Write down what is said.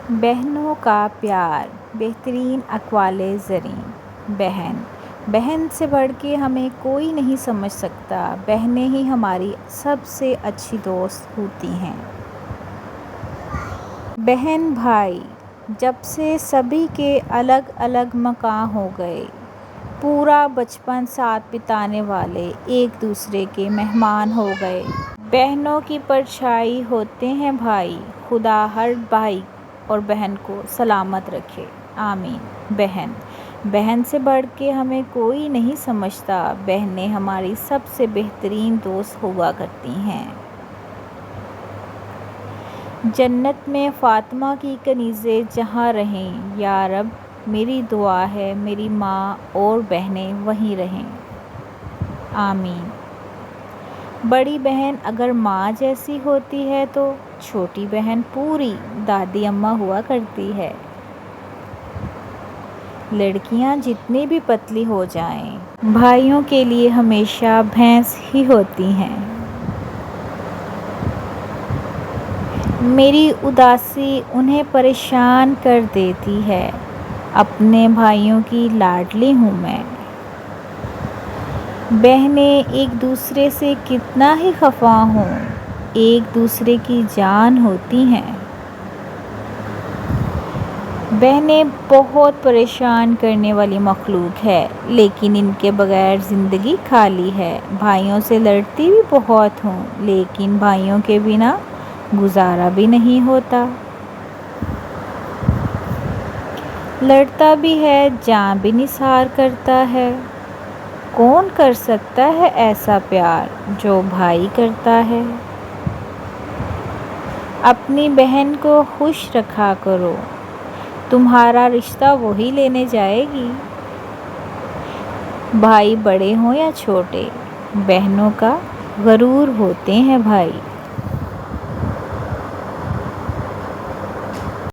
بہنوں کا پیار، بہترین اقوال زریں۔ بہن سے بڑھ کے ہمیں کوئی نہیں سمجھ سکتا، بہنیں ہی ہماری سب سے اچھی دوست ہوتی ہیں۔ بہن بھائی جب سے سبھی کے الگ الگ مکان ہو گئے، پورا بچپن ساتھ بتانے والے ایک دوسرے کے مہمان ہو گئے۔ بہنوں کی پرچھائی ہوتے ہیں بھائی، خدا ہر بھائی اور بہن کو سلامت رکھے، آمین۔ بہن سے بڑھ کے ہمیں کوئی نہیں سمجھتا، بہنیں ہماری سب سے بہترین دوست ہوا کرتی ہیں۔ جنت میں فاطمہ کی کنیزیں جہاں رہیں، یا رب میری دعا ہے میری ماں اور بہنیں وہیں رہیں، آمین۔ بڑی بہن اگر ماں جیسی ہوتی ہے تو چھوٹی بہن پوری دادی اماں ہوا کرتی ہے۔ لڑکیاں جتنی بھی پتلی ہو جائیں، بھائیوں کے لیے ہمیشہ بھینس ہی ہوتی ہیں۔ میری اداسی انہیں پریشان کر دیتی ہے، اپنے بھائیوں کی لاڈلی ہوں میں۔ بہنیں ایک دوسرے سے کتنا ہی خفا ہوں، ایک دوسرے کی جان ہوتی ہیں۔ بہنیں بہت پریشان کرنے والی مخلوق ہے، لیکن ان کے بغیر زندگی خالی ہے۔ بھائیوں سے لڑتی بھی بہت ہوں، لیکن بھائیوں کے بنا گزارا بھی نہیں ہوتا۔ لڑتا بھی ہے، جاں بھی نثار کرتا ہے۔ کون کر سکتا ہے ایسا پیار جو بھائی کرتا ہے؟ اپنی بہن کو خوش رکھا کرو، تمہارا رشتہ وہی لینے جائے گی۔ بھائی بڑے ہوں یا چھوٹے، بہنوں کا غرور ہوتے ہیں بھائی۔